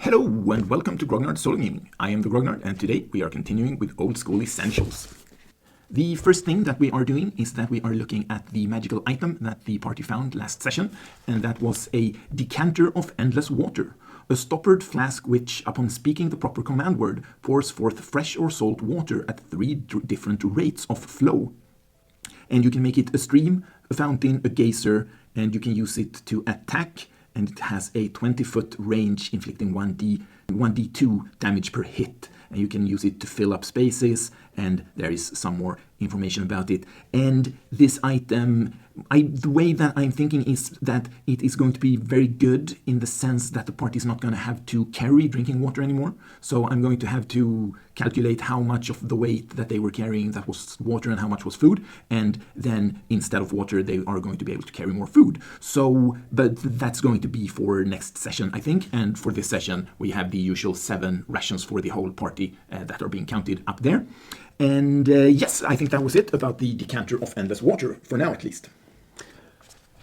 Hello and welcome to Grognard Solo Gaming. I am the Grognard and today we are continuing with Old School Essentials. The first thing that we are doing is that we are looking at the magical item that the party found last session, and that was a decanter of endless water. A stoppered flask which, upon speaking the proper command word, pours forth fresh or salt water at three different rates of flow. And you can make it a stream, a fountain, a geyser, and you can use it to attack, and it has a 20-foot range inflicting 1d2 damage per hit. And you can use it to fill up spaces, and there is some more information about it. And this item, the way that I'm thinking is that it is going to be very good in the sense that the party is not going to have to carry drinking water anymore. So I'm going to have to calculate how much of the weight that they were carrying that was water and how much was food. And then instead of water, they are going to be able to carry more food. So, but that's going to be for next session, I think. And for this session, we have the usual 7 rations for the whole party that are being counted up there. And yes, I think that was it about the decanter of endless water, for now at least.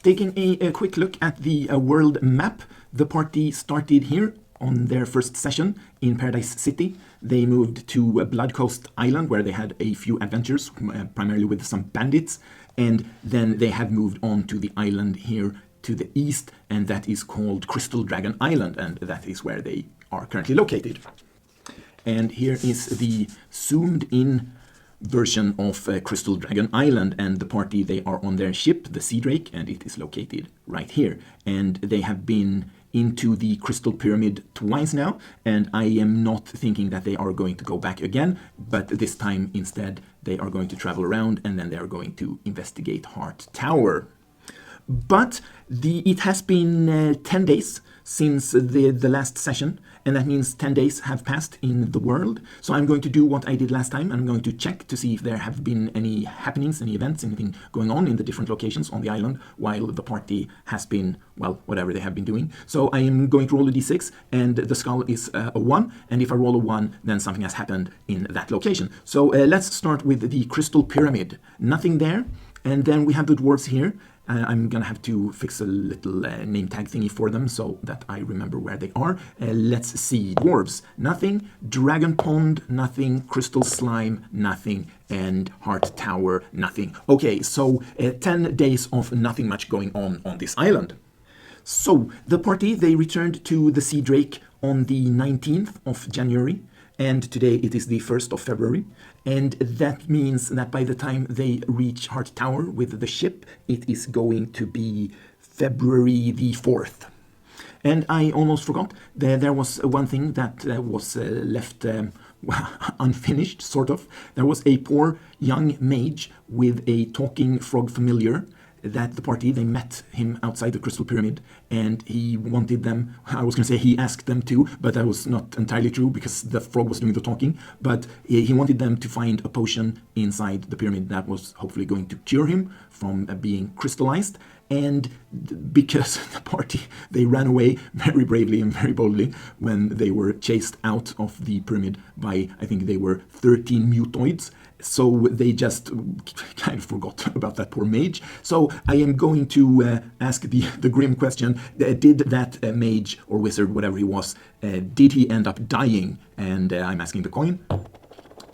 Taking a quick look at the world map, the party started here on their first session in Paradise City. They moved to Blood Coast Island, where they had a few adventures, primarily with some bandits. And then they have moved on to the island here to the east, and that is called Crystal Dragon Island, and that is where they are currently located. And here is the zoomed-in version of Crystal Dragon Island, and the party, they are on their ship, the Sea Drake, and it is located right here. And they have been into the Crystal Pyramid twice now, and I am not thinking that they are going to go back again, but this time instead they are going to travel around, and then they are going to investigate Heart Tower. But it has been 10 days since the last session, and that means 10 days have passed in the world. So I'm going to do what I did last time. I'm going to check to see if there have been any happenings, any events, anything going on in the different locations on the island while the party has been, well, whatever they have been doing. So I am going to roll a d6, and the skull is a 1, and if I roll a 1, then something has happened in that location. So let's start with the Crystal Pyramid. Nothing there, and then we have the dwarves here. I'm going to have to fix a little name tag thingy for them so that I remember where they are. Let's see. Dwarves, nothing. Dragon Pond, nothing. Crystal Slime, nothing. And Heart Tower, nothing. Okay, so 10 days of nothing much going on this island. So the party, they returned to the Sea Drake on the 19th of January. And today it is the 1st of February. And that means that by the time they reach Heart Tower with the ship, it is going to be February the 4th. And I almost forgot, there was one thing that was left unfinished, sort of. There was a poor young mage with a talking frog familiar that the party, they met him outside the Crystal Pyramid, and he wanted them, I was going to say he asked them to, but that was not entirely true because the frog was doing the talking, but he wanted them to find a potion inside the pyramid that was hopefully going to cure him from being crystallized. And because the party, they ran away very bravely and very boldly when they were chased out of the pyramid by, I think they were 13 mutoids. So they just kind of forgot about that poor mage. So I am going to ask the grim question, did that mage or wizard, whatever he was, did he end up dying? And I'm asking the coin.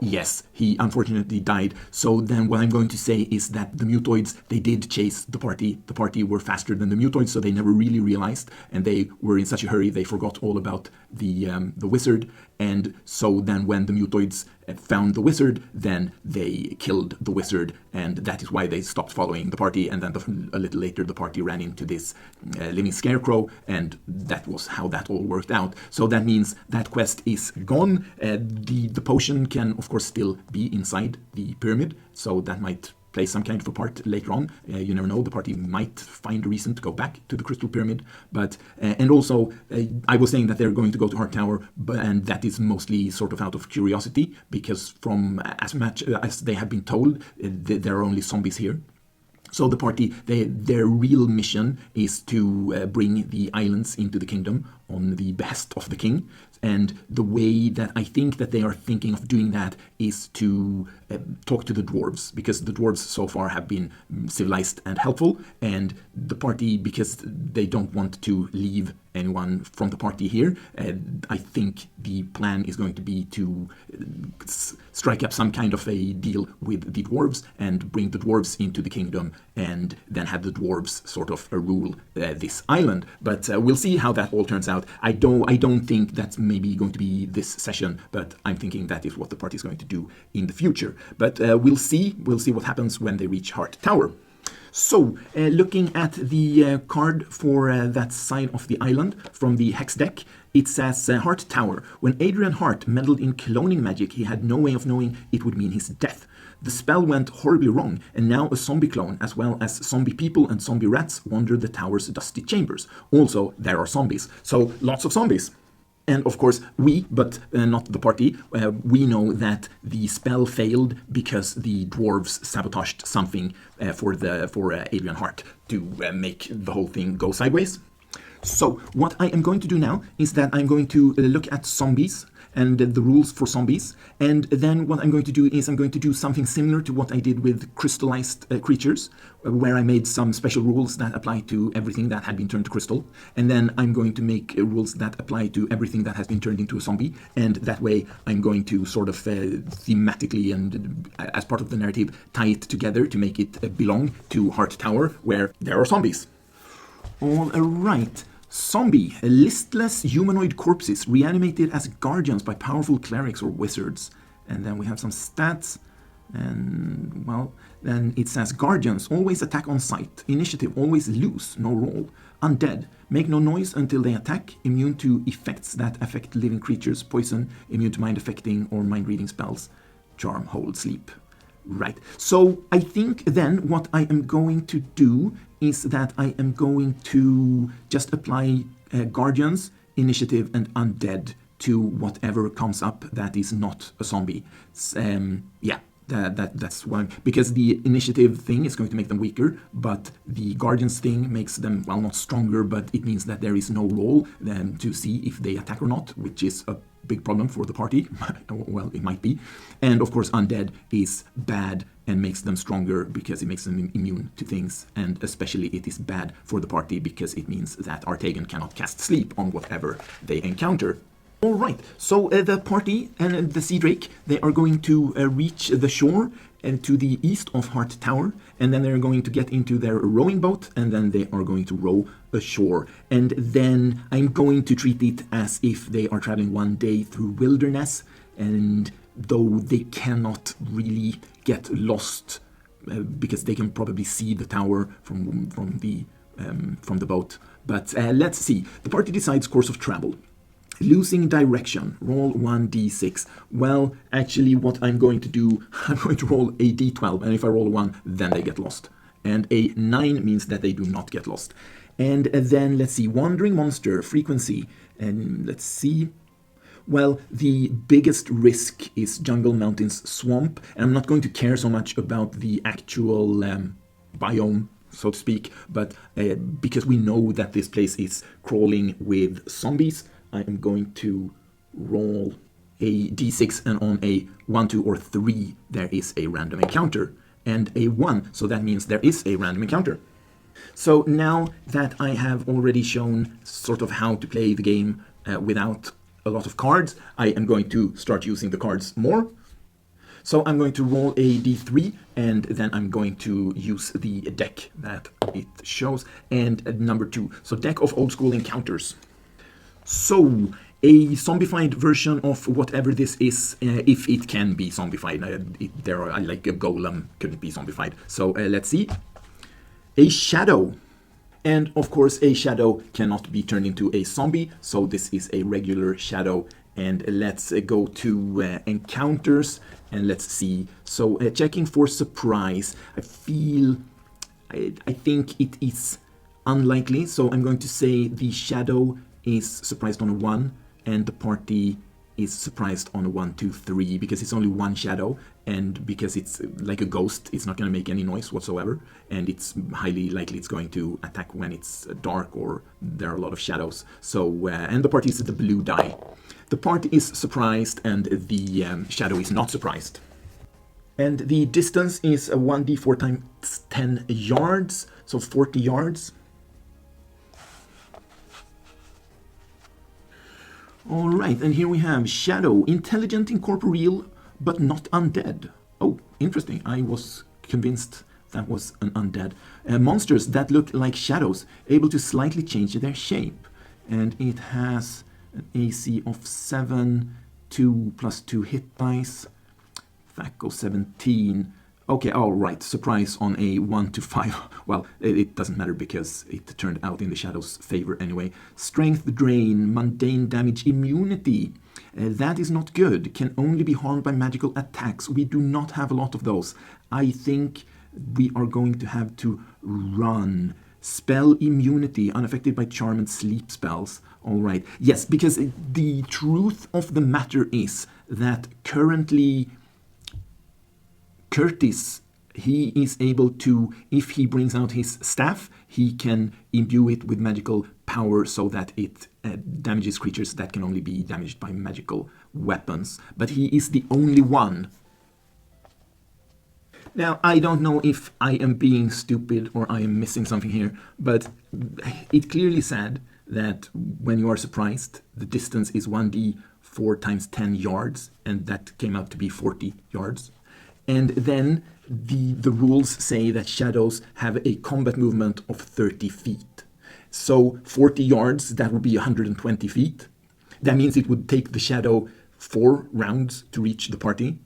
Yes, he unfortunately died. So then what I'm going to say is that the mutoids, they did chase the party. The party were faster than the mutoids, so they never really realized, and they were in such a hurry they forgot all about the wizard. And so then when the mutoids found the wizard, then they killed the wizard, and that is why they stopped following the party. And then a little later the party ran into this living scarecrow, and that was how that all worked out. So that means that quest is gone. The potion can of course still be inside the pyramid, so that might play some kind of a part later on. You never know, the party might find a reason to go back to the Crystal Pyramid. But and also, I was saying that they're going to go to Heart Tower, and that is mostly sort of out of curiosity, because from as much as they have been told, there are only zombies here. So the party, their real mission is to bring the islands into the kingdom on the behest of the king. And the way that I think that they are thinking of doing that is to talk to the dwarves, because the dwarves so far have been civilized and helpful, and the party, because they don't want to leave anyone from the party here, I think the plan is going to be to strike up some kind of a deal with the dwarves and bring the dwarves into the kingdom and then have the dwarves sort of rule this island. But we'll see how that all turns out. I don't think that's maybe going to be this session, but I'm thinking that is what the party is going to do in the future. But we'll see what happens when they reach Heart Tower. So, looking at the card for that side of the island from the Hex Dek, it says Heart Tower. When Adrian Hart meddled in cloning magic, he had no way of knowing it would mean his death. The spell went horribly wrong, and now a zombie clone, as well as zombie people and zombie rats, wander the tower's dusty chambers. Also, there are zombies. So, lots of zombies. And of course, but not the party, we know that the spell failed because the dwarves sabotaged something for Adrian Hart to make the whole thing go sideways. So what I am going to do now is that I'm going to look at zombies and the rules for zombies, and then what I'm going to do is I'm going to do something similar to what I did with crystallized creatures, where I made some special rules that apply to everything that had been turned to crystal, and then I'm going to make rules that apply to everything that has been turned into a zombie, and that way I'm going to sort of thematically and as part of the narrative tie it together to make it belong to Heart Tower, where there are zombies. All right. Zombie, listless humanoid corpses reanimated as guardians by powerful clerics or wizards. And then we have some stats. And, well, then it says guardians, always attack on sight. Initiative, always lose, no roll. Undead, make no noise until they attack. Immune to effects that affect living creatures. Poison, immune to mind affecting or mind reading spells. Charm, hold, sleep. Right, so I think then what I am going to do is that I am going to just apply Guardians, Initiative, and Undead to whatever comes up that is not a zombie. Yeah, that's one, because the Initiative thing is going to make them weaker, but the Guardians thing makes them, well, not stronger, but it means that there is no roll then to see if they attack or not, which is a big problem for the party. Well, it might be. And of course, Undead is bad and makes them stronger because it makes them immune to things, and especially it is bad for the party because it means that Artaigon cannot cast sleep on whatever they encounter. Alright, so the party and the Sea Drake, they are going to reach the shore and to the east of Heart Tower, and then they're going to get into their rowing boat, and then they are going to row ashore. And then I'm going to treat it as if they are traveling one day through wilderness, and though they cannot really get lost because they can probably see the tower from the boat. But let's see. The party decides course of travel. Losing direction, roll 1d6. Well, actually what I'm going to do, I'm going to roll a d12, and if I roll a 1, then they get lost. And a 9 means that they do not get lost. And then, let's see, wandering monster, frequency, and let's see. Well, the biggest risk is jungle, mountains, swamp, and I'm not going to care so much about the actual biome, so to speak, but because we know that this place is crawling with zombies, I am going to roll a d6, and on a 1, 2, or 3, there is a random encounter. And a 1, so that means there is a random encounter. So now that I have already shown sort of how to play the game without a lot of cards, I am going to start using the cards more. So I'm going to roll a d3, and then I'm going to use the deck that it shows, and number 2. So deck of old school encounters. So, a zombified version of whatever this is, if it can be zombified. Like a golem couldn't be zombified. So, let's see. A shadow. And, of course, a shadow cannot be turned into a zombie. So, this is a regular shadow. And let's go to encounters. And let's see. So, checking for surprise. I think it is unlikely. So, I'm going to say the shadow is surprised on a 1, and the party is surprised on 1, 2, 3 because it's only one shadow, and because it's like a ghost, it's not going to make any noise whatsoever, and it's highly likely it's going to attack when it's dark or there are a lot of shadows. So, and the party is the blue die. The party is surprised and the shadow is not surprised. And the distance is 1d4 times 10 yards, so 40 yards. All right, and here we have Shadow, intelligent, incorporeal, but not undead. Oh, interesting. I was convinced that was an undead. Monsters that look like shadows, able to slightly change their shape. And it has an AC of 7, 2 plus 2 hit dice. Thaco 17. Okay, all right. Surprise on a 1 to 5. Well, it doesn't matter because it turned out in the shadow's favor anyway. Strength drain, mundane damage, immunity. That is not good. Can only be harmed by magical attacks. We do not have a lot of those. I think we are going to have to run. Spell immunity, unaffected by charm and sleep spells. All right. Yes, because the truth of the matter is that currently Curtis, he is able to, if he brings out his staff, he can imbue it with magical power so that it damages creatures that can only be damaged by magical weapons. But he is the only one. Now, I don't know if I am being stupid or I am missing something here, but it clearly said that when you are surprised, the distance is 1d4 times 10 yards, and that came out to be 40 yards. And then the rules say that shadows have a combat movement of 30 feet. So 40 yards, that would be 120 feet. That means it would take the shadow 4 rounds to reach the party,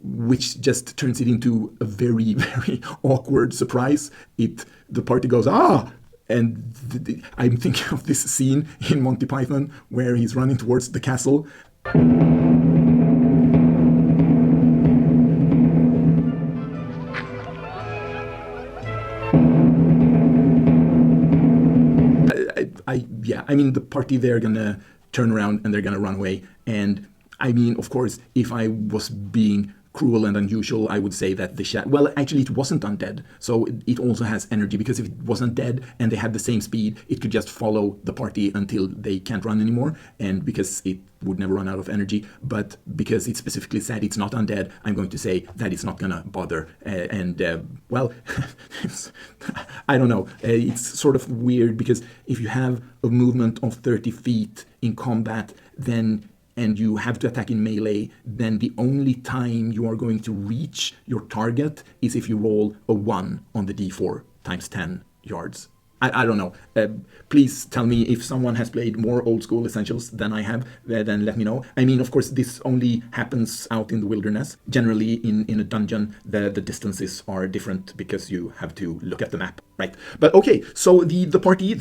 which just turns it into a very, very awkward surprise. The party goes, ah! And I'm thinking of this scene in Monty Python where he's running towards the castle. I mean, the party, they're gonna turn around and they're gonna run away. And I mean, of course, if I was being cruel and unusual, I would say that the shadow, well, actually it wasn't undead, so it also has energy, because if it wasn't dead and they had the same speed, it could just follow the party until they can't run anymore, and because it would never run out of energy. But because it specifically said it's not undead, I'm going to say that it's not gonna bother. Well, I don't know, it's sort of weird, because if you have a movement of 30 feet in combat, and you have to attack in melee, then the only time you are going to reach your target is if you roll a 1 on the d4 times 10 yards. I don't know. Please tell me if someone has played more old school Essentials than I have, then let me know. I mean, of course, this only happens out in the wilderness. Generally, in a dungeon, the distances are different because you have to look at the map, right? But okay, so the party,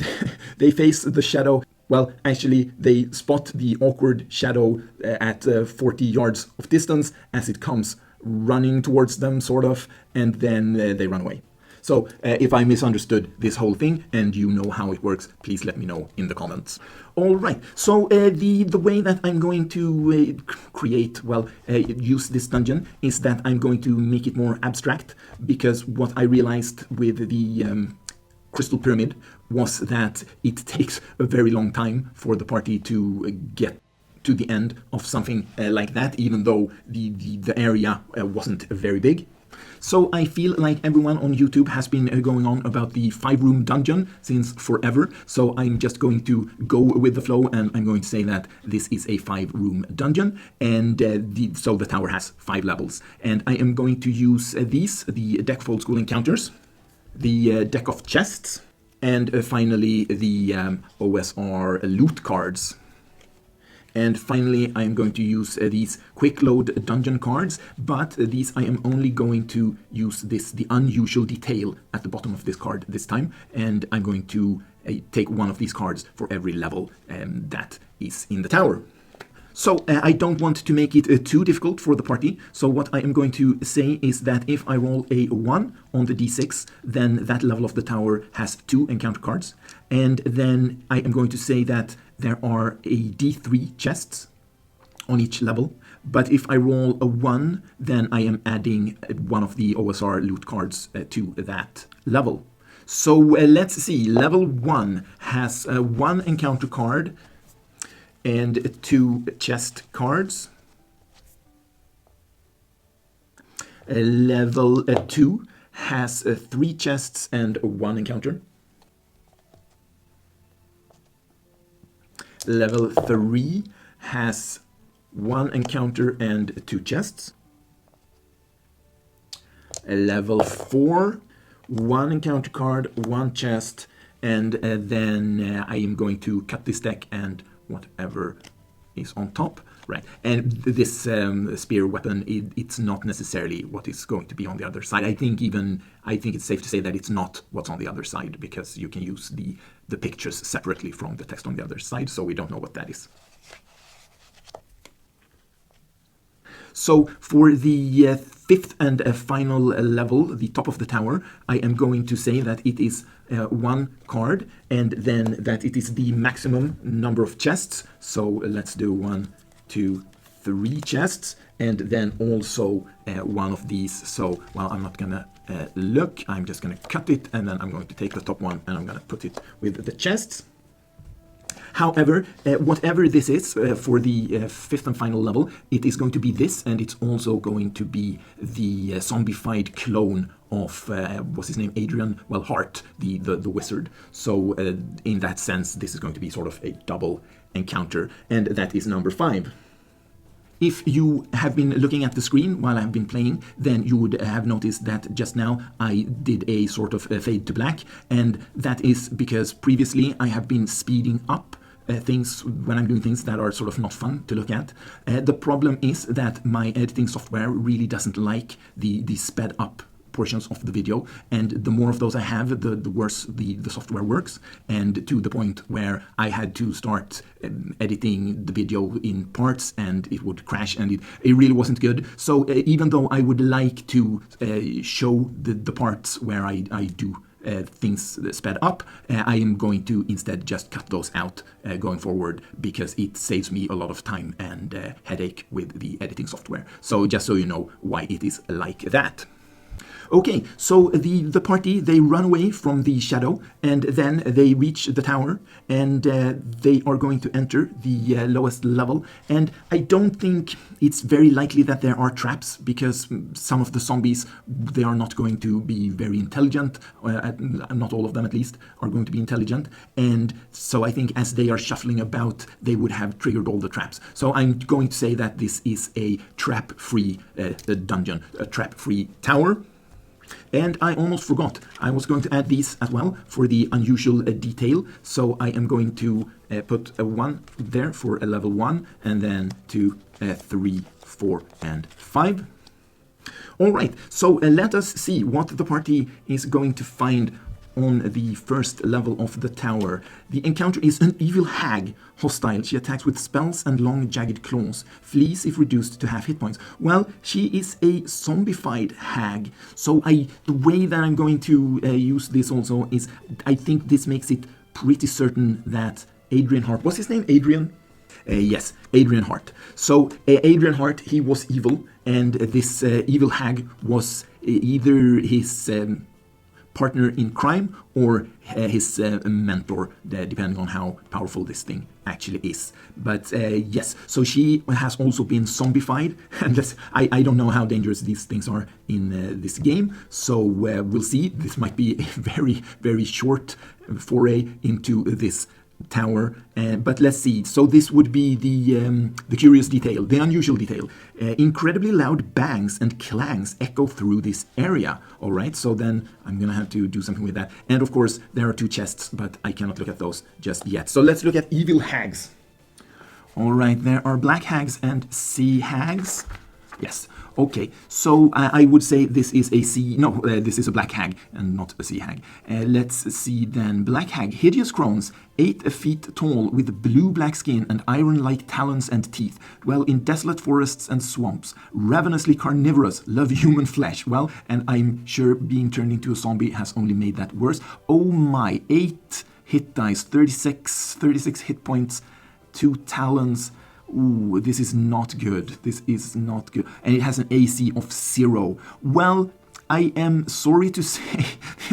they face the shadow. Well, actually, they spot the awkward shadow at 40 yards of distance as it comes running towards them, sort of, and then they run away. So if I misunderstood this whole thing and you know how it works, please let me know in the comments. All right, so the way that I'm going to use this dungeon is that I'm going to make it more abstract, because what I realized with the Crystal Pyramid was that it takes a very long time for the party to get to the end of something like that, even though the area wasn't very big. So I feel like everyone on YouTube has been going on about the 5-room dungeon since forever. So I'm just going to go with the flow, and I'm going to say that this is a 5-room dungeon, and so the tower has 5 levels. And I am going to use the deck of old school encounters, the deck of chests, and finally the OSR loot cards. And finally, I am going to use these quick load dungeon cards, but these I am only going to use the unusual detail at the bottom of this card this time, and I'm going to take one of these cards for every level that is in the tower. So I don't want to make it too difficult for the party, so what I am going to say is that if I roll a 1 on the d6, then that level of the tower has 2 encounter cards, and then I am going to say that there are a d3 chests, on each level. But if I roll a 1, then I am adding one of the OSR loot cards to that level. So let's see, level 1 has 1 encounter card and 2 chest cards. Level 2 has 3 chests and 1 encounter. Level 3 has 1 encounter and 2 chests. Level 4, 1 encounter card, 1 chest, and then I am going to cut this deck and whatever is on top. Right, and this spear weapon, it's not necessarily what is going to be on the other side. I think it's safe to say that it's not what's on the other side, because you can use the pictures separately from the text on the other side, so we don't know what that is. So for the 5th and final level, the top of the tower, I am going to say that it is 1 card, and then that it is the maximum number of chests. So let's do 1, 2, 3 chests, and then also one of these. So, well, I'm not gonna look, I'm just gonna cut it, and then I'm going to take the top one and I'm gonna put it with the chests. However, whatever this is for the 5th and final level, it is going to be this, and it's also going to be the zombified clone of, what's his name, Adrian? Well, Hart, the wizard. So in that sense, this is going to be sort of a double encounter, and that is number 5. If you have been looking at the screen while I've been playing, then you would have noticed that just now I did a sort of fade to black, and that is because previously I have been speeding up things when I'm doing things that are sort of not fun to look at. The problem is that my editing software really doesn't like the sped up portions of the video, and the more of those I have, the worse the software works, and to the point where I had to start editing the video in parts, and it would crash, and it really wasn't good. So even though I would like to show the parts where I do things sped up, I am going to instead just cut those out going forward, because it saves me a lot of time and headache with the editing software. So just so you know why it is like that. Okay, so the party, they run away from the shadow, and then they reach the tower, and they are going to enter the lowest level. And I don't think it's very likely that there are traps, because some of the zombies, they are not going to be very intelligent, not all of them at least, are going to be intelligent. And so I think as they are shuffling about, they would have triggered all the traps. So I'm going to say that this is a trap-free dungeon, a trap-free tower. And I almost forgot, I was going to add these as well for the unusual detail. So I am going to put a 1 there for a level 1, and then 2, 3, 4, and 5. All right, so let us see what the party is going to find on the first level of the tower. The encounter is an evil hag, hostile. She attacks with spells and long jagged claws. Flees if reduced to half hit points. Well, she is a zombified hag. So the way that I'm going to use this also is, I think this makes it pretty certain that Adrian Hart, what's his name? Adrian? Yes, Adrian Hart. So Adrian Hart, he was evil, and this evil hag was either his partner in crime or his mentor, depending on how powerful this thing actually is. But yes, so she has also been zombified, and I don't know how dangerous these things are in this game, so we'll see. This might be a very, very short foray into this tower, but let's see. So this would be the curious detail, the unusual detail. Incredibly loud bangs and clangs echo through this area. All right, so then I'm gonna have to do something with that. And of course, there are 2 chests, but I cannot look at those just yet. So let's look at evil hags. All right, there are black hags and sea hags. Yes. Okay, so I would say this is a this is a black hag and not a sea hag. Let's see then. Black hag, hideous crones, 8 feet tall, with blue-black skin and iron-like talons and teeth, dwell in desolate forests and swamps, ravenously carnivorous, love human flesh. Well, and I'm sure being turned into a zombie has only made that worse. Oh my, 8 hit dice, 36 hit points, 2 talons. Ooh, this is not good. This is not good. And it has an AC of 0. Well, I am sorry to say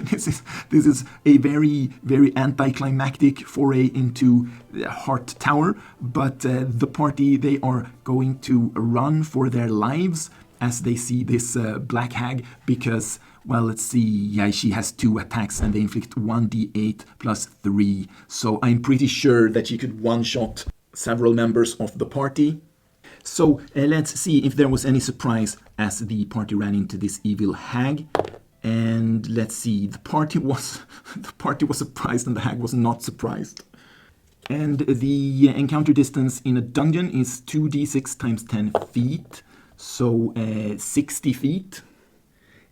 this is a very, very anticlimactic foray into Heart Tower, but the party, they are going to run for their lives as they see this black hag because, well, let's see, yeah, she has 2 attacks and they inflict 1d8 plus 3. So I'm pretty sure that she could one-shot several members of the party. So let's see if there was any surprise as the party ran into this evil hag. And let's see, the party was surprised and the hag was not surprised. And the encounter distance in a dungeon is 2d6 times 10 feet, so 60 feet.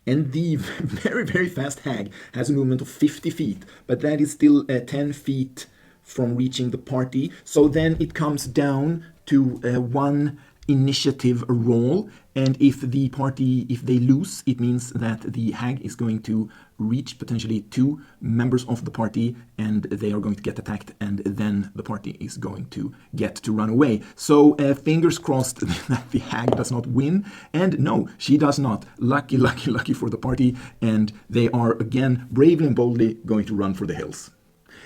And the very, very fast hag has a movement of 50 feet, but that is still 10 feet from reaching the party. So then it comes down to 1 initiative roll, and if the party, if they lose, it means that the hag is going to reach potentially 2 members of the party and they are going to get attacked, and then the party is going to get to run away. So fingers crossed that the hag does not win, and no, she does not. Lucky, lucky, lucky for the party, and they are again bravely and boldly going to run for the hills.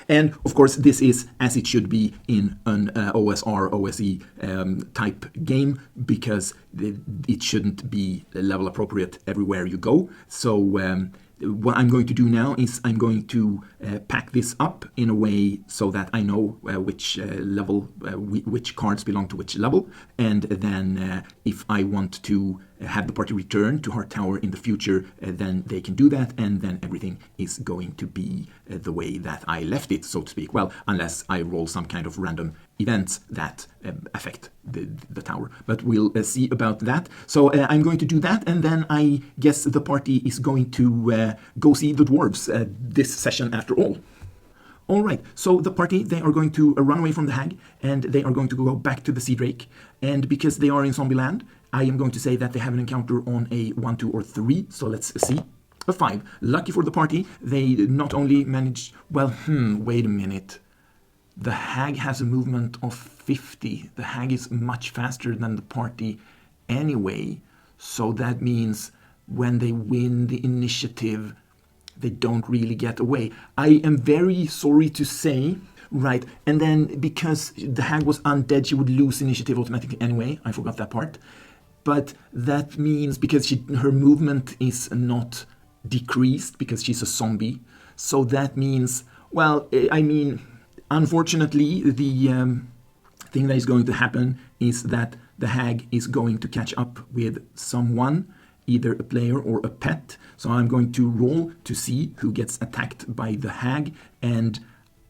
And of course, this is as it should be in an OSR, OSE type game, because it shouldn't be level appropriate everywhere you go. So what I'm going to do now is I'm going to pack this up in a way so that I know which level, which cards belong to which level. And then if I want to have the party return to Heart Tower in the future, then they can do that. And then everything is going to be the way that I left it, so to speak. Well, unless I roll some kind of random events that affect the tower. But we'll see about that. So I'm going to do that, and then I guess the party is going to go see the dwarves this session after all. All right, so the party, they are going to run away from the hag, and they are going to go back to the Sea Drake. And because they are in zombie land, I am going to say that they have an encounter on a 1, 2, or 3. So let's see. A 5. Lucky for the party, they not only managed... Well, wait a minute. The hag has a movement of 50. The hag is much faster than the party anyway. So that means when they win the initiative, they don't really get away. I am very sorry to say, right, and then because the hag was undead, she would lose initiative automatically anyway. I forgot that part. But that means because her movement is not decreased because she's a zombie. So that means, well, I mean, unfortunately, the thing that is going to happen is that the hag is going to catch up with someone, either a player or a pet. So I'm going to roll to see who gets attacked by the hag, and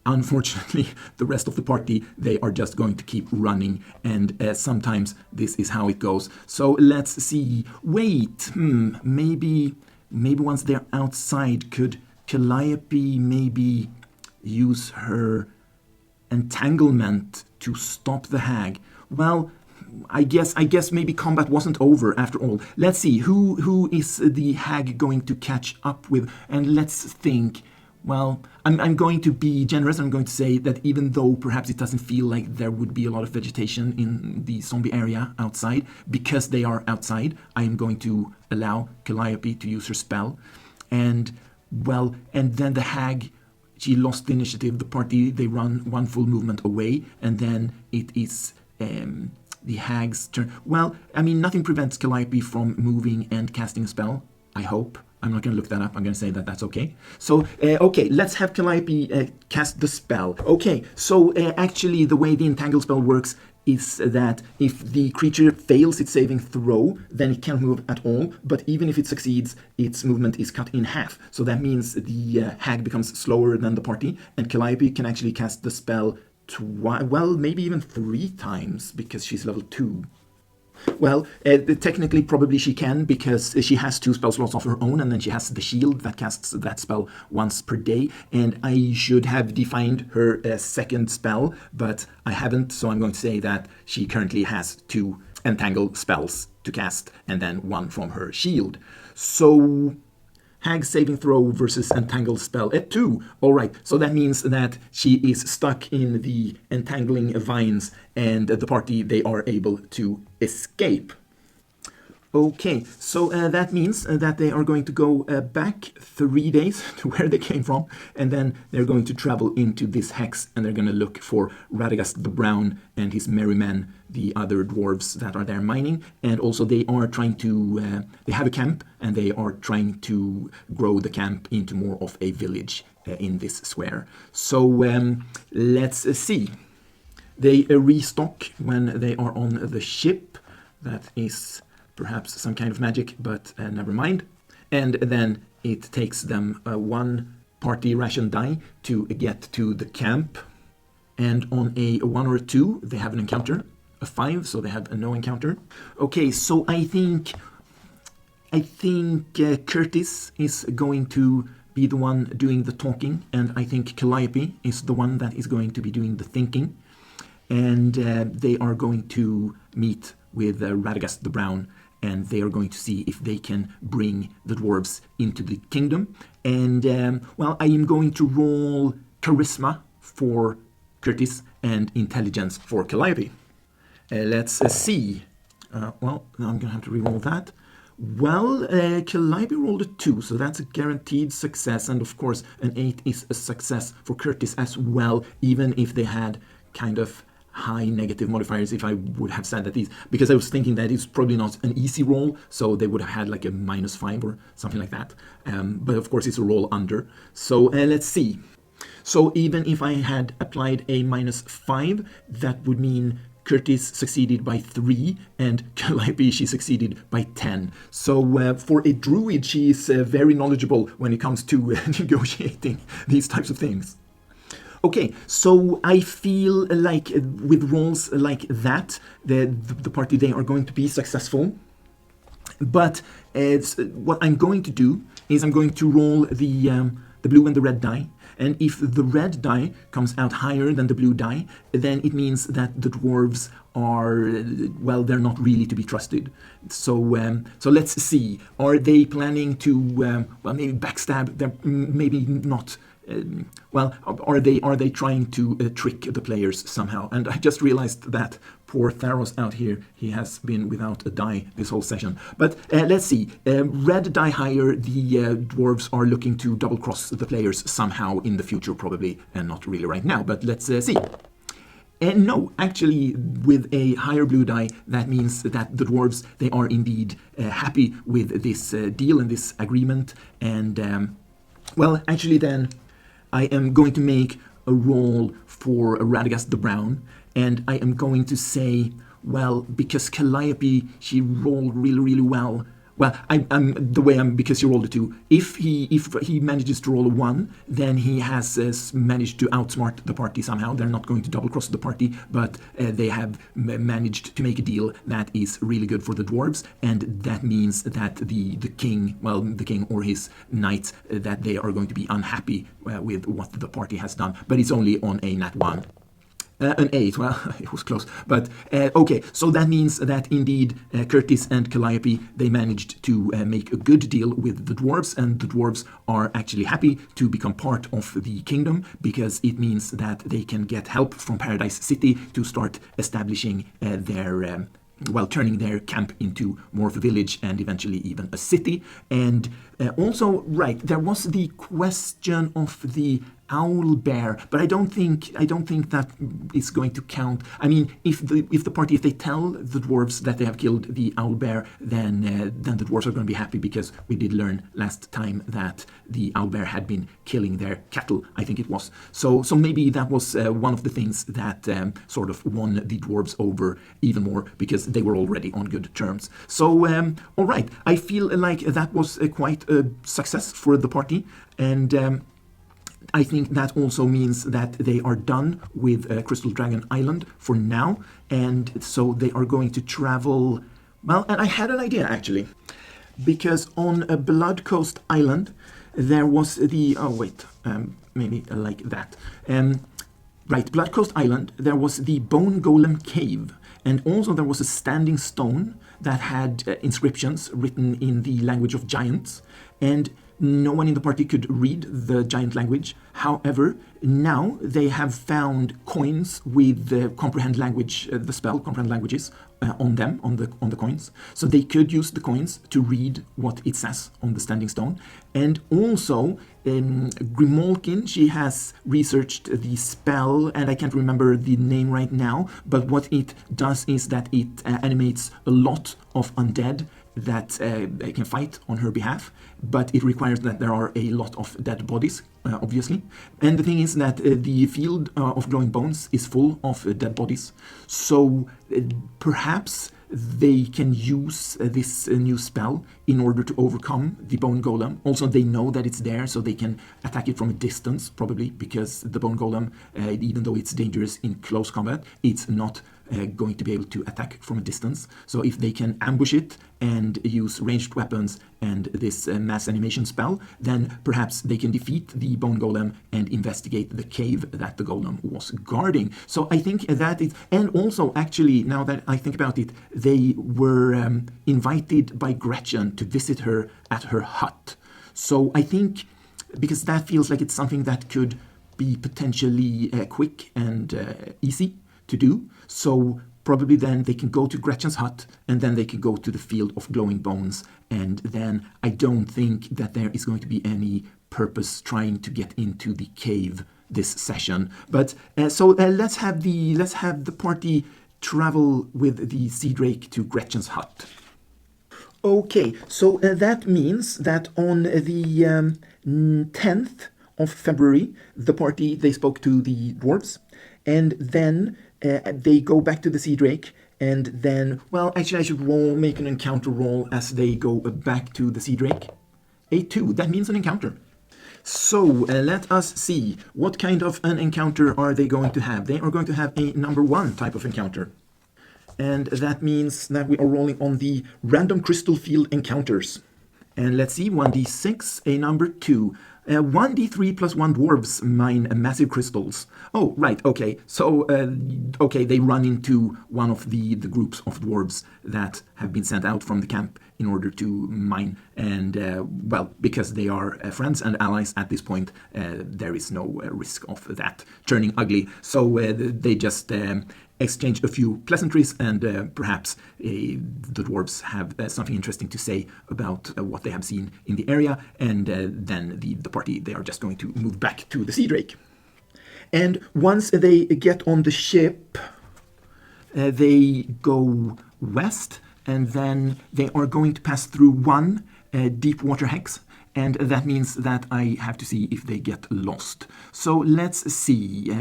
unfortunately, the rest of the party, they are just going to keep running, and sometimes this is how it goes. So let's see. Wait, maybe once they're outside, could Calliope maybe use her entanglement to stop the hag? Well, I guess maybe combat wasn't over after all. Let's see, who is the hag going to catch up with? And let's think. Well, I'm going to be generous. I'm going to say that even though perhaps it doesn't feel like there would be a lot of vegetation in the zombie area outside, because they are outside, I am going to allow Calliope to use her spell. And, well, and then the hag, she lost the initiative. The party, they run 1 full movement away, and then it is the hag's turn. Well, I mean, nothing prevents Calliope from moving and casting a spell, I hope. I'm not going to look that up. I'm going to say that that's okay. So, okay, let's have Calliope cast the spell. Okay, so actually the way the entangle spell works is that if the creature fails its saving throw, then it can't move at all. But even if it succeeds, its movement is cut in half. So that means the hag becomes slower than the party, and Calliope can actually cast the spell well, maybe even 3 times because she's level 2. Well, technically, probably she can, because she has 2 spell slots of her own, and then she has the shield that casts that spell once per day. And I should have defined her second spell, but I haven't, so I'm going to say that she currently has 2 entangle spells to cast, and then 1 from her shield. So, Hag saving throw versus entangle spell at 2. All right, so that means that she is stuck in the entangling vines and the party, they are able to escape. Okay, so that means that they are going to go back 3 days to where they came from, and then they're going to travel into this hex, and they're going to look for Radagast the Brown and his merry men, the other dwarves that are there mining, and also they are trying to, they have a camp, and they are trying to grow the camp into more of a village in this square. So let's see. They restock when they are on the ship. That is perhaps some kind of magic, but never mind. And then it takes them 1 party ration die to get to the camp. And on a 1 or a 2, they have an encounter. A 5, so they have a no encounter. Okay, so I think Curtis is going to be the one doing the talking, and I think Calliope is the one that is going to be doing the thinking. And they are going to meet with Radagast the Brown, and they are going to see if they can bring the dwarves into the kingdom. And, well, I am going to roll charisma for Curtis and intelligence for Calliope. Let's see. Well, I'm going to have to re-roll that. Well, Calliope rolled a 2, so that's a guaranteed success. And, of course, an 8 is a success for Curtis as well, even if they had kind of high negative modifiers, if I would have said that these, because I was thinking that it's probably not an easy roll, so they would have had like a -5 or something like that. But of course it's a roll under. So let's see. So even if I had applied a -5, that would mean Curtis succeeded by 3 and Calliope, she succeeded by 10. So for a druid, she is very knowledgeable when it comes to negotiating these types of things. Okay, so I feel like with rolls like that, the party, they are going to be successful. But what I'm going to do is I'm going to roll the blue and the red die. And if the red die comes out higher than the blue die, then it means that the dwarves are, well, they're not really to be trusted. So so let's see. Are they planning to, well, maybe backstab? They're maybe not. Well, are they trying to trick the players somehow? And I just realized that poor Tharos out here, he has been without a die this whole session. But let's see. Red die higher, the dwarves are looking to double cross the players somehow in the future, probably, and not really right now. But let's see. And no, actually, with a higher blue die, that means that the dwarves, they are indeed happy with this deal and this agreement. And well, actually, then I am going to make a roll for Radagast the Brown, and I am going to say, well, because Calliope, she rolled really, really well. Well, because he rolled a 2. If he manages to roll a 1, then he has managed to outsmart the party somehow. They're not going to double cross the party, but they have managed to make a deal that is really good for the dwarves, and that means that the king, well, the king or his knights, that they are going to be unhappy with what the party has done. But it's only on a nat 1. An 8, well, it was close. But okay, so that means that indeed Curtis and Calliope, they managed to make a good deal with the dwarves, and the dwarves are actually happy to become part of the kingdom, because it means that they can get help from Paradise City to start establishing their well, turning their camp into more of a village and eventually even a city. And also, right, there was the question of the owl bear, but I don't think that is going to count. I mean, if the party, if they tell the dwarves that they have killed the owl bear, then the dwarves are going to be happy, because we did learn last time that the owl bear had been killing their cattle, I think it was. So maybe that was one of the things that sort of won the dwarves over even more, because they were already on good terms. So all right, I feel like that was quite a success for the party, and I think that also means that they are done with Crystal Dragon Island for now, and so they are going to travel. Well, and I had an idea actually, because on a Blood Coast Island there was the maybe like that. Right, Blood Coast Island, there was the Bone Golem Cave, and also there was a standing stone that had inscriptions written in the language of giants. And no one in the party could read the giant language. However, now they have found coins with the comprehend language, the spell comprehend languages on them, on the coins. So they could use the coins to read what it says on the standing stone. And also, Grimolkin, she has researched the spell, and I can't remember the name right now, but what it does is that it animates a lot of undead that can fight on her behalf, but it requires that there are a lot of dead bodies, obviously. And the thing is that the field of glowing bones is full of dead bodies, so perhaps they can use this new spell in order to overcome the bone golem. Also, they know that it's there, so they can attack it from a distance, probably, because the bone golem, even though it's dangerous in close combat, it's not going to be able to attack from a distance. So if they can ambush it and use ranged weapons and this mass animation spell, then perhaps they can defeat the bone golem and investigate the cave that the golem was guarding. So I think that is, and also actually, now that I think about it, they were invited by Gretchen to visit her at her hut. So I think, because that feels like it's something that could be potentially quick and easy to do. So probably then they can go to Gretchen's hut, and then they can go to the field of glowing bones, and then I don't think that there is going to be any purpose trying to get into the cave this session. But so let's have the party travel with the sea drake to Gretchen's hut. Okay, so that means that on the 10th of February, the party, they spoke to the dwarves, and then they go back to the sea drake, and then, well, actually I should make an encounter roll as they go back to the sea drake. A 2, that means an encounter. So let us see, what kind of an encounter are they going to have? They are going to have a number 1 type of encounter. And that means that we are rolling on the random crystal field encounters. And let's see, 1d6, a number 2. 1d3 plus 1 dwarves mine massive crystals. Oh, right, okay. So, okay, they run into one of the groups of dwarves that have been sent out from the camp in order to mine. And, well, because they are friends and allies at this point, there is no risk of that turning ugly. So they just exchange a few pleasantries, and perhaps the dwarves have something interesting to say about what they have seen in the area, and then the party, they are just going to move back to the sea drake. And once they get on the ship, they go west, and then they are going to pass through one deep water hex, and that means that I have to see if they get lost. So let's see.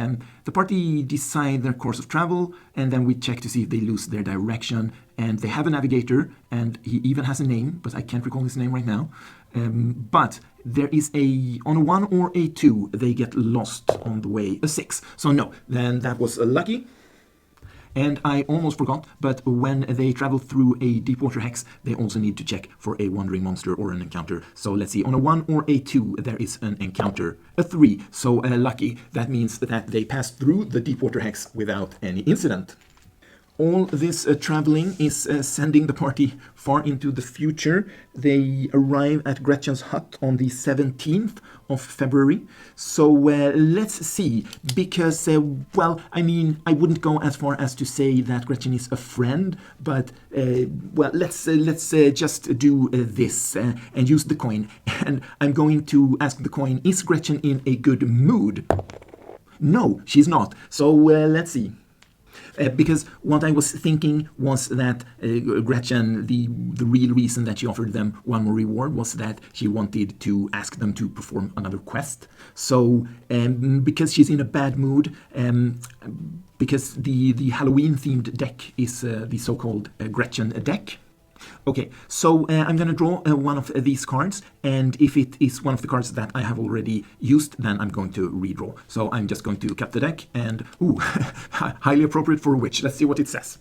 The party decide their course of travel, and then we check to see if they lose their direction. And they have a navigator, and he even has a name, but I can't recall his name right now. But there is on a 1 or a 2, they get lost on the way, a 6. So no, then that was lucky. And I almost forgot, but when they travel through a deep water hex, they also need to check for a wandering monster or an encounter. So let's see, on a 1 or a 2, there is an encounter. A 3, so lucky. That means that they pass through the deep water hex without any incident. All this traveling is sending the party far into the future. They arrive at Gretchen's hut on the 17th of February. So let's see, because, well, I mean, I wouldn't go as far as to say that Gretchen is a friend, but, well, let's just do this and use the coin. And I'm going to ask the coin, is Gretchen in a good mood? No, she's not. So let's see. Because what I was thinking was that Gretchen, the real reason that she offered them one more reward was that she wanted to ask them to perform another quest. So because she's in a bad mood, because the Halloween-themed deck is the so-called Gretchen deck. Okay, so I'm going to draw one of these cards, and if it is one of the cards that I have already used, then I'm going to redraw. So I'm just going to cut the deck, and, ooh, highly appropriate for a witch. Let's see what it says.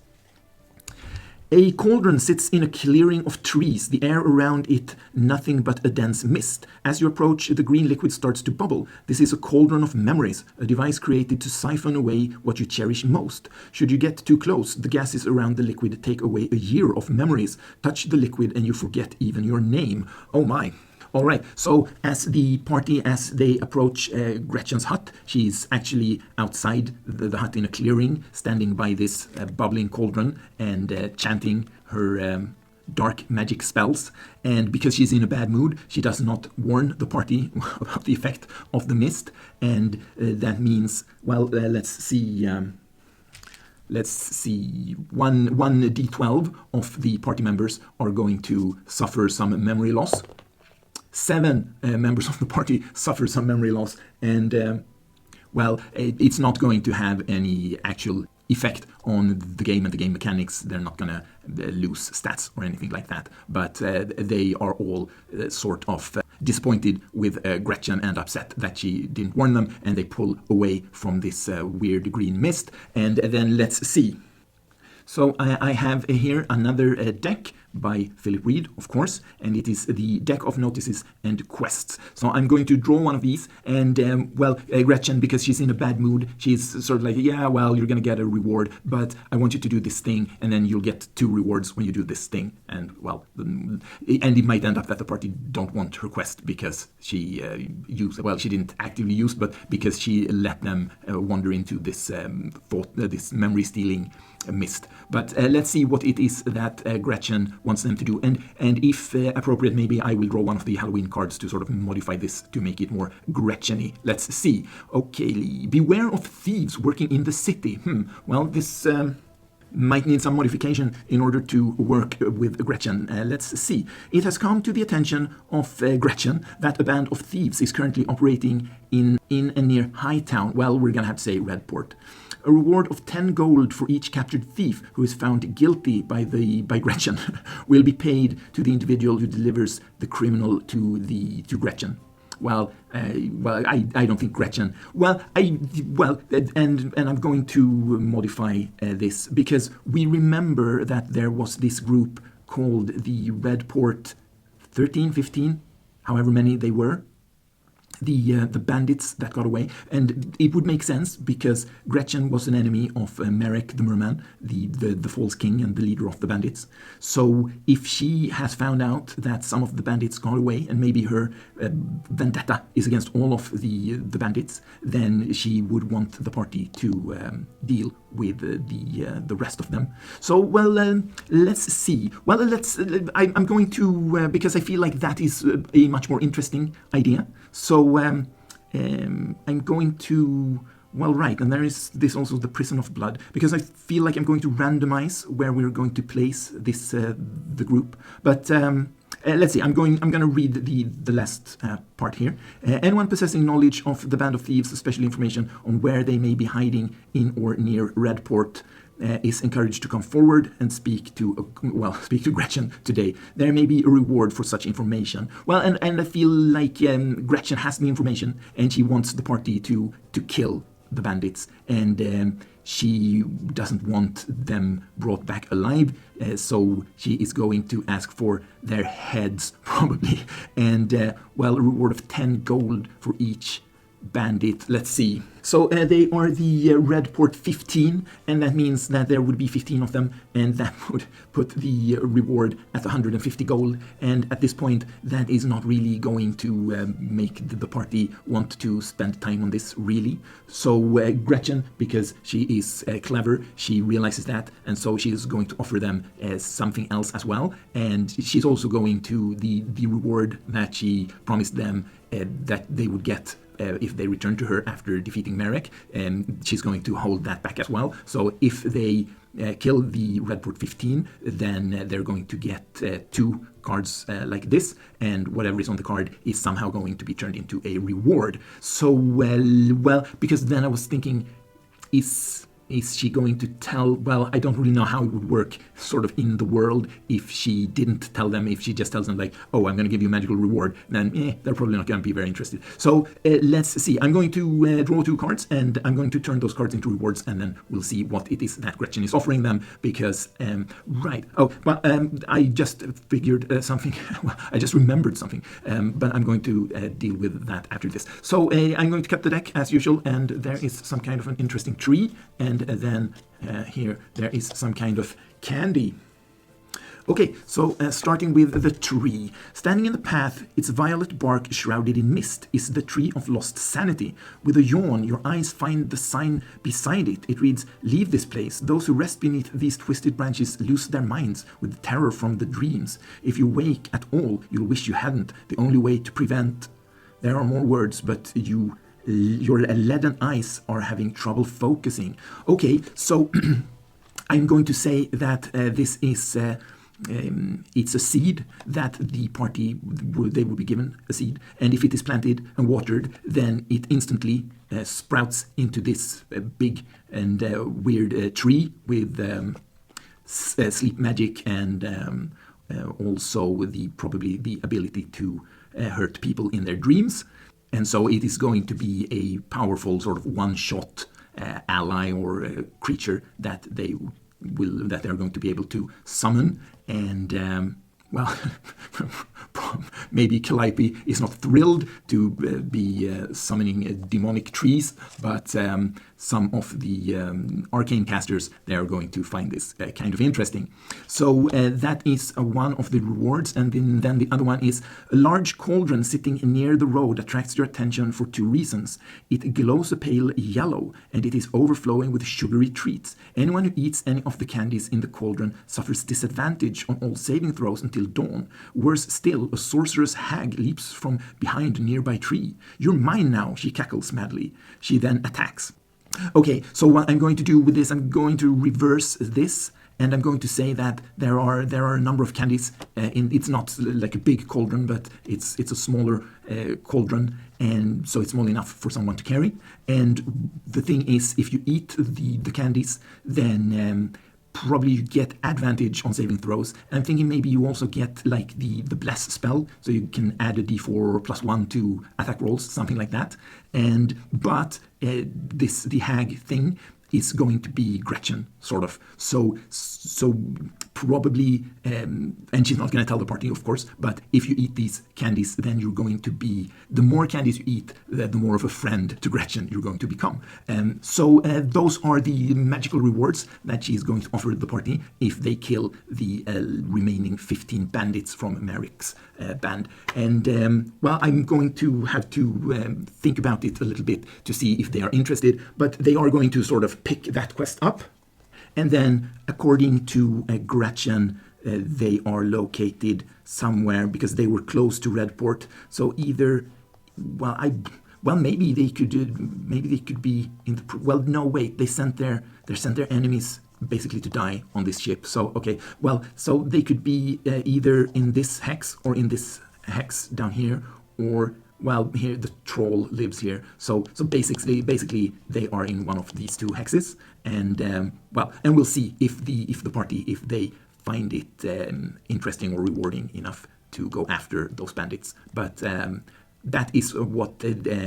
A cauldron sits in a clearing of trees, the air around it nothing but a dense mist. As you approach, the green liquid starts to bubble. This is a cauldron of memories, a device created to siphon away what you cherish most. Should you get too close, the gases around the liquid take away a year of memories. Touch the liquid and you forget even your name. Oh my. All right, so as the party, as they approach Gretchen's hut, she's actually outside the hut in a clearing, standing by this bubbling cauldron and chanting her dark magic spells. And because she's in a bad mood, she does not warn the party about the effect of the mist. And that means, well, let's see, one d12 of the party members are going to suffer some memory loss. 7 members of the party suffer some memory loss, and well, it's not going to have any actual effect on the game and the game mechanics. They're not going to lose stats or anything like that, but they are all sort of disappointed with Gretchen and upset that she didn't warn them, and they pull away from this weird green mist. And then let's see. So I have here another deck by Philip Reed, of course, and it is the deck of notices and quests. So I'm going to draw one of these, and well, Gretchen, because she's in a bad mood, she's sort of like, yeah, well, you're going to get a reward, but I want you to do this thing, and then you'll get 2 rewards when you do this thing. And well, and it might end up that the party don't want her quest because she she didn't actively use, but because she let them wander into this this memory stealing mist. But let's see what it is that Gretchen wants them to do, and if appropriate, maybe I will draw one of the Halloween cards to sort of modify this to make it more Gretchen-y. Let's see. Okay, beware of thieves working in the city. Well, this might need some modification in order to work with Gretchen. Let's see. It has come to the attention of Gretchen that a band of thieves is currently operating in and near Hightown. Well, we're gonna have to say Redport. A reward of 10 gold for each captured thief who is found guilty by Gretchen will be paid to the individual who delivers the criminal to Gretchen. Well, I don't think Gretchen. And I'm going to modify this because we remember that there was this group called the Redport 13, 15, however many they were. The bandits that got away, and it would make sense because Gretchen was an enemy of Merrick the Merman, the false king and the leader of the bandits. So if she has found out that some of the bandits got away, and maybe her vendetta is against all of the bandits, then she would want the party to deal with the rest of them. So well, let's see. Well, I'm going to because I feel like that is a much more interesting idea. So I'm going to, well, right, and there is this also, the Prison of Blood, because I feel like I'm going to randomize where we're going to place this the group. But let's see. I'm going to read the last part here. Anyone possessing knowledge of the band of thieves, especially information on where they may be hiding in or near Redport, is encouraged to come forward and speak to Gretchen today. There may be a reward for such information. Well, and I feel like Gretchen has the information, and she wants the party to kill the bandits, and she doesn't want them brought back alive, so she is going to ask for their heads, probably, and a reward of 10 gold for each bandit. Let's see. So they are the Redport 15, and that means that there would be 15 of them, and that would put the reward at 150 gold. And at this point, that is not really going to make the party want to spend time on this, really. So Gretchen, because she is clever, she realizes that, and so she is going to offer them something else as well. And she's also going to the reward that she promised them that they would get if they return to her after defeating Merrick, and she's going to hold that back as well. So if they kill the Redport 15, then they're going to get 2 cards like this, and whatever is on the card is somehow going to be turned into a reward. So, well, because then I was thinking, is she going to tell, well, I don't really know how it would work sort of in the world if she didn't tell them. If she just tells them like, oh, I'm going to give you a magical reward, then they're probably not going to be very interested. So let's see. I'm going to draw 2 cards, and I'm going to turn those cards into rewards, and then we'll see what it is that Gretchen is offering them, because, right. Oh, well, I just figured something. Well, I just remembered something, but I'm going to deal with that after this. So I'm going to cut the deck as usual, and there is some kind of an interesting tree, and then here there is some kind of candy. Okay, so starting with the tree. Standing in the path, its violet bark shrouded in mist, is the tree of lost sanity. With a yawn, your eyes find the sign beside it. It reads, "Leave this place. Those who rest beneath these twisted branches lose their minds with terror from the dreams. If you wake at all, you'll wish you hadn't. The only way to prevent..." There are more words, but your leaden eyes are having trouble focusing. Okay, so I'm going to say that this is... it's a seed that the party, they will be given a seed, and if it is planted and watered, then it instantly sprouts into this big and weird tree with sleep magic and also probably the ability to hurt people in their dreams. And so it is going to be a powerful sort of one-shot ally or creature that they're going to be able to summon. And well, maybe Calliope is not thrilled to be summoning demonic trees, but some of the arcane casters, they are going to find this kind of interesting. So that is one of the rewards, and then the other one is a large cauldron sitting near the road attracts your attention for two reasons. It glows a pale yellow, and it is overflowing with sugary treats. Anyone who eats any of the candies in the cauldron suffers disadvantage on all saving throws until dawn. Worse still, a sorceress hag leaps from behind a nearby tree. "You're mine now," she cackles madly. She then attacks. Okay, so what I'm going to do with this, I'm going to reverse this, and I'm going to say that there are a number of candies. It's not like a big cauldron, but it's a smaller cauldron, and so it's small enough for someone to carry. And the thing is, if you eat the candies, then probably you get advantage on saving throws. And I'm thinking maybe you also get like the bless spell, so you can add a d4 +1 to attack rolls, something like that. But the hag thing is going to be Gretchen, sort of. So probably, and she's not going to tell the party, of course, but if you eat these candies, then you're going to be, the more candies you eat, the more of a friend to Gretchen you're going to become. So those are the magical rewards that she's going to offer the party if they kill the remaining 15 bandits from Merrick's band. And, well, I'm going to have to think about it a little bit to see if they are interested, but they are going to sort of pick that quest up. And then, according to Gretchen, they are located somewhere because they were close to Redport. So either, maybe they could be in the. Well, no, wait. They sent their enemies basically to die on this ship. So okay, well, so they could be either in this hex or in this hex down here, or. Well, here the troll lives here, so basically they are in one of these two hexes, and and we'll see if the party, if they find it interesting or rewarding enough to go after those bandits. But that is what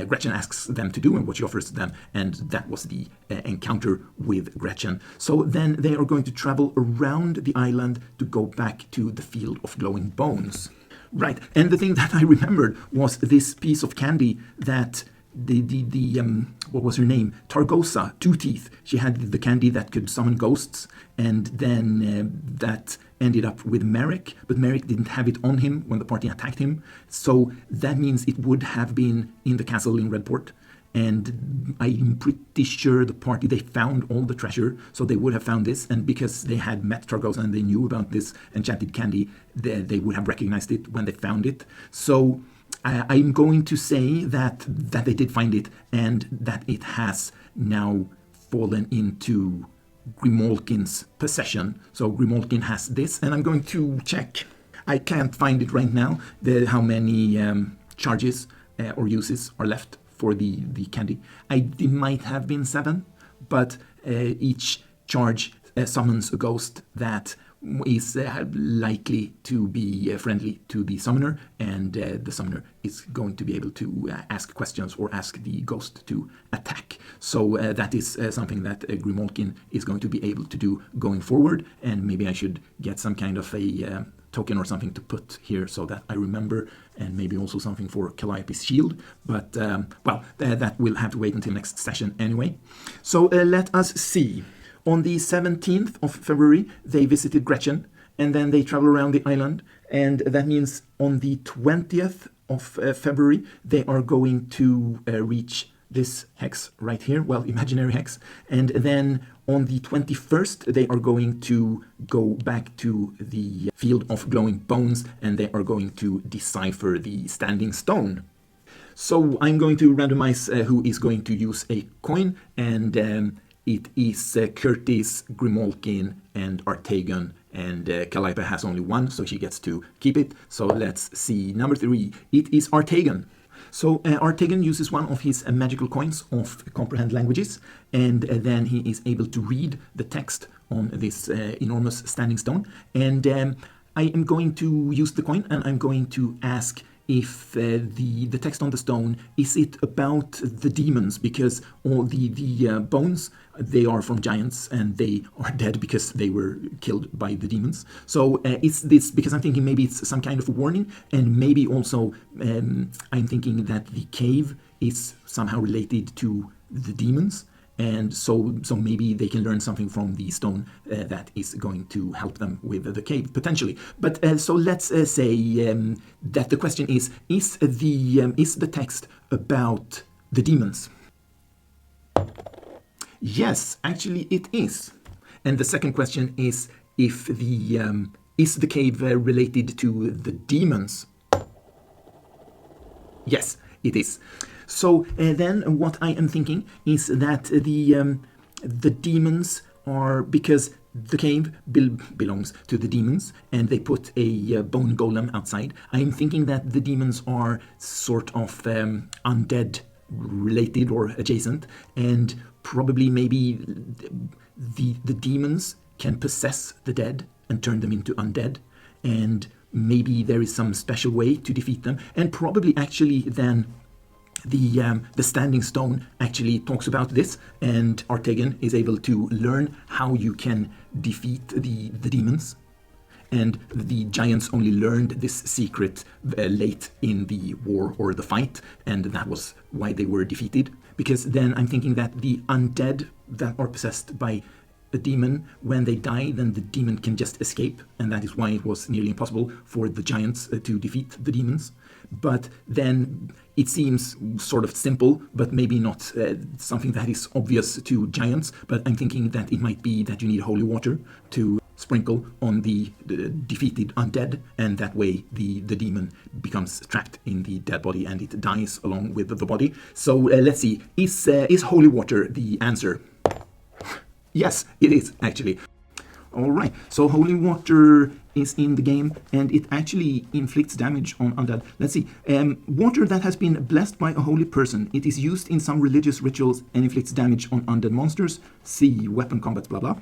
Gretchen asks them to do and what she offers to them, and that was the encounter with Gretchen. So then they are going to travel around the island to go back to the field of glowing bones. Right, and the thing that I remembered was this piece of candy that the what was her name? Targosa, Two Teeth. She had the candy that could summon ghosts, and then that ended up with Merrick, but Merrick didn't have it on him when the party attacked him. So that means it would have been in the castle in Redport. And I'm pretty sure the party, they found all the treasure, so they would have found this. And because they had met Targosa and they knew about this enchanted candy, they would have recognized it when they found it. So I'm going to say that they did find it, and that it has now fallen into Grimolkin's possession. So Grimolkin has this, and I'm going to check. I can't find it right now, how many charges or uses are left for the candy. It might have been 7, but each charge summons a ghost that is likely to be friendly to the summoner, and the summoner is going to be able to ask questions or ask the ghost to attack. So that is something that Grimolkin is going to be able to do going forward, and maybe I should get some kind of a token or something to put here so that I remember, and maybe also something for Calliope's shield. But, that will have to wait until next session anyway. So let us see. On the 17th of February, they visited Gretchen, and then they travel around the island, and that means on the 20th of February they are going to reach this hex right here, well, imaginary hex, and then on the 21st they are going to go back to the field of glowing bones, and they are going to decipher the standing stone. So I'm going to randomize who is going to use a coin, and it is Curtis, Grimalkin, and Artaigon, and Calliope has only one, so she gets to keep it. So let's see, number 3, it is Artaigon. So Artaigon uses one of his magical coins of comprehend languages, and then he is able to read the text on this enormous standing stone. And I am going to use the coin, and I'm going to ask if the text on the stone, is it about the demons? Because all the bones, they are from giants, and they are dead because they were killed by the demons. So is this, because I'm thinking maybe it's some kind of a warning, and maybe also I'm thinking that the cave is somehow related to the demons, and so maybe they can learn something from the stone that is going to help them with the cave, potentially. But so let's say that the question is the text about the demons? Yes, actually it is. And the second question is if is the cave related to the demons? Yes, it is. So then what I am thinking is that the demons are, because the cave belongs to the demons, and they put a bone golem outside. I am thinking that the demons are sort of undead related or adjacent, and probably maybe the demons can possess the dead and turn them into undead, and maybe there is some special way to defeat them, and probably actually then the standing stone actually talks about this, and Artaigon is able to learn how you can defeat the demons. And the giants only learned this secret late in the war or the fight, and that was why they were defeated. Because then I'm thinking that the undead that are possessed by a demon, when they die, then the demon can just escape, and that is why it was nearly impossible for the giants to defeat the demons. But then it seems sort of simple, but maybe not something that is obvious to giants. But I'm thinking that it might be that you need holy water to sprinkle on the defeated undead, and that way the demon becomes trapped in the dead body and it dies along with the body. So let's see, is holy water the answer? Yes, it is actually. All right, so holy water is in the game, and it actually inflicts damage on undead. Let's see. Water that has been blessed by a holy person. It is used in some religious rituals and inflicts damage on undead monsters. See weapon combat, blah, blah.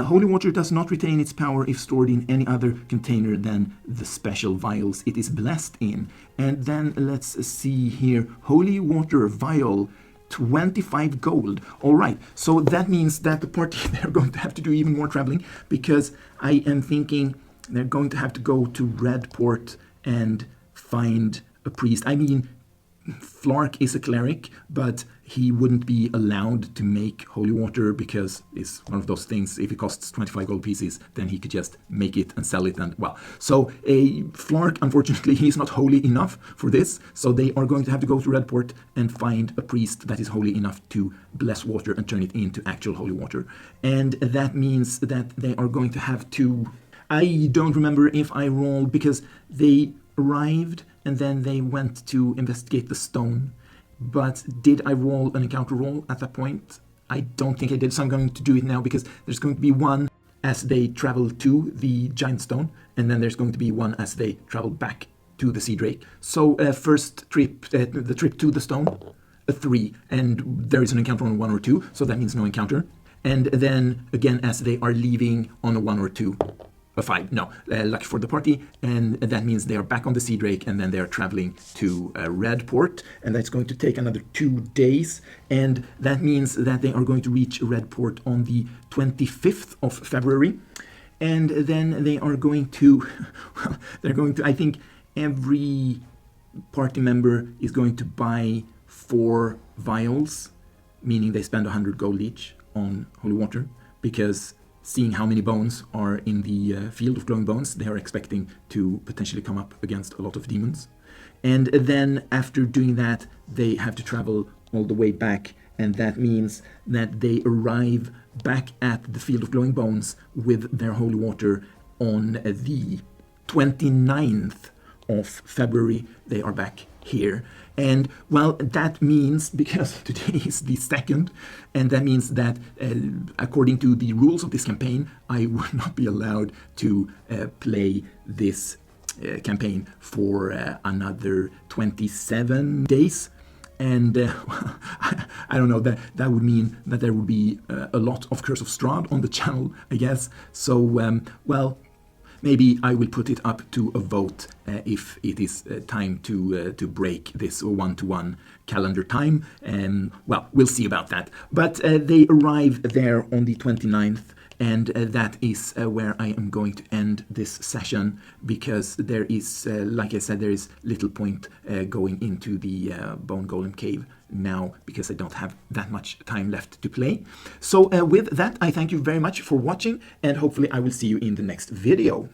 Holy water does not retain its power if stored in any other container than the special vials it is blessed in. And then let's see here. Holy water vial. 25 gold. All right, so that means that the party, they're going to have to do even more traveling, because I am thinking they're going to have to go to Redport and find a priest. I mean, Flark is a cleric, but he wouldn't be allowed to make holy water because it's one of those things. If it costs 25 gold pieces, then he could just make it and sell it. And well, so Flark, unfortunately, he's not holy enough for this. So they are going to have to go to Redport and find a priest that is holy enough to bless water and turn it into actual holy water. And that means that they are going to have to, I don't remember if I rolled, because they arrived and then they went to investigate the stone. But did I roll an encounter roll at that point? I don't think I did, so I'm going to do it now, because there's going to be one as they travel to the giant stone, and then there's going to be one as they travel back to the sea drake. So first trip, the trip to the stone, a 3, and there is an encounter on 1 or 2, so that means no encounter. And then again as they are leaving on a 1 or 2. A 5, no, lucky for the party, and that means they are back on the Sea Drake, and then they are traveling to Redport, and that's going to take another 2 days, and that means that they are going to reach Redport on the 25th of February, and then they are going to, well, they're going to, I think every party member is going to buy 4 vials, meaning they spend 100 gold each on holy water, because seeing how many bones are in the field of glowing bones, they are expecting to potentially come up against a lot of demons. And then after doing that, they have to travel all the way back, and that means that they arrive back at the field of glowing bones with their holy water on the 29th of February. They are back here. And well, that means, because today is the 2nd, and that means that according to the rules of this campaign, I would not be allowed to play this campaign for another 27 days. And I don't know, that would mean that there would be a lot of Curse of Strahd on the channel, I guess. So, well, maybe I will put it up to a vote if it is time to break this 1-to-1 calendar time. Well, we'll see about that. But they arrive there on the 29th, and that is where I am going to end this session, because there is, like I said, there is little point going into the Bone Golem Cave now, because I don't have that much time left to play. So with that, I thank you very much for watching, and hopefully I will see you in the next video.